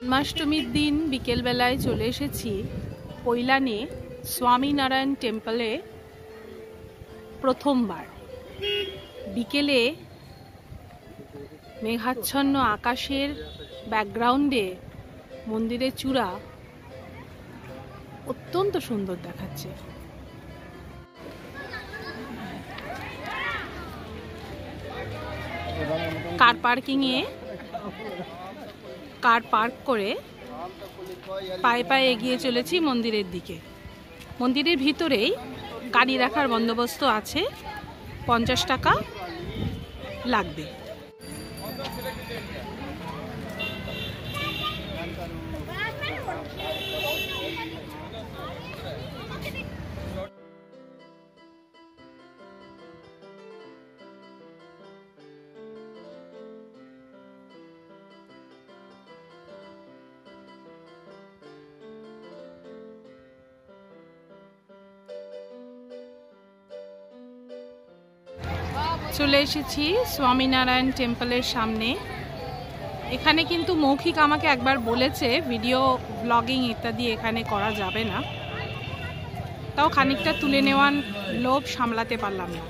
জন্মাষ্টমীর দিন বিকেলবেলায় চলে এসেছি কৈলানে স্বামীনারায়ণ টেম্পলে। প্রথমবার বিকেলে মেঘাচ্ছন্ন আকাশের ব্যাকগ্রাউন্ডে মন্দিরের চূড়া অত্যন্ত সুন্দর দেখাচ্ছে। কার পার্কিংয়ে কার পার্ক করে পায়ে পায়ে এগিয়ে চলেছি মন্দিরের দিকে। মন্দিরের ভিতরেই গাড়ি রাখার বন্দোবস্ত আছে, 50 টাকা লাগবে। চলে এসেছি স্বামীনারায়ণ টেম্পলের সামনে। এখানে কিন্তু মৌখিক আমাকে একবার বলেছে ভিডিও ব্লগিং ইত্যাদি এখানে করা যাবে না, তাও খানিকটা তুলে নেওয়ার লোভ সামলাতে পারলাম না।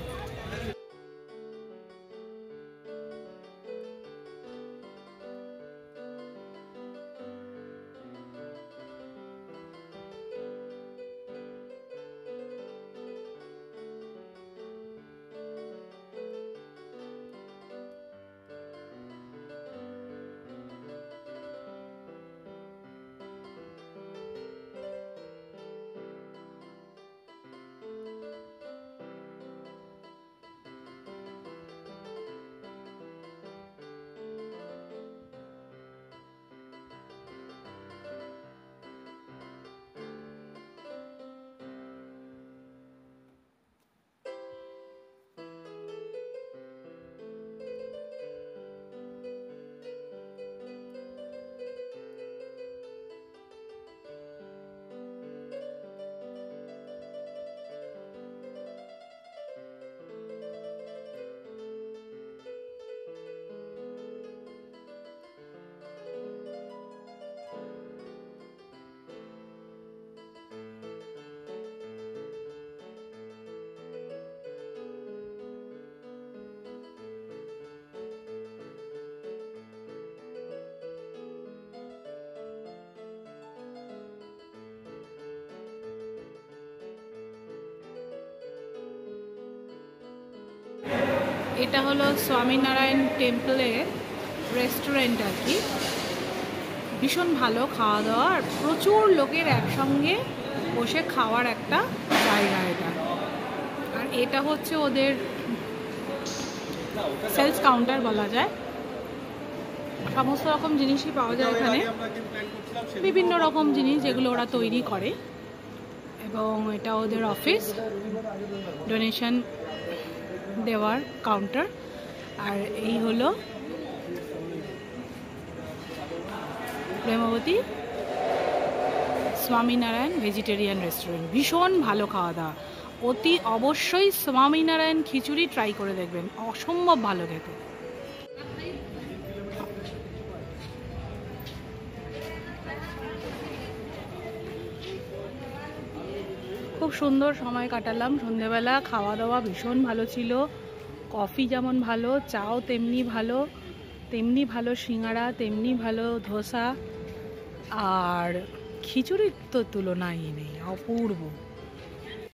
এটা হলো স্বামীনারায়ণ টেম্পলের রেস্টুরেন্ট আর কি। ভীষণ ভালো খাওয়া দাওয়া, আর প্রচুর লোকের একসঙ্গে বসে খাওয়ার একটা জায়গা এটা। আর এটা হচ্ছে ওদের সেলস কাউন্টার বলা যায়। সমস্ত রকম জিনিসই পাওয়া যায় এখানে, বিভিন্ন রকম জিনিস যেগুলো ওরা তৈরি করে। এবং এটা ওদের অফিস, ডোনেশন দেওয়ার কাউন্টার। আর এই হলো প্রেমবতী স্বামীনারায়ণ ভেজিটেরিয়ান রেস্টুরেন্ট। ভীষণ ভালো খাওয়া দাওয়া, অতি অবশ্যই স্বামীনারায়ণ খিচুড়ি ট্রাই করে দেখবেন, অসম্ভব ভালো খেতে। খুব সুন্দর সময় কাটালাম সন্ধেবেলা। খাওয়া দাওয়া ভীষণ ভালো ছিল, কফি যেমন ভালো, চাও তেমনি ভালো, তেমনি ভালো সিঙ্গাড়া, তেমনি ভালো ধোসা, আর খিচুড়ির তো তুলনাই নেই, অপূর্ব।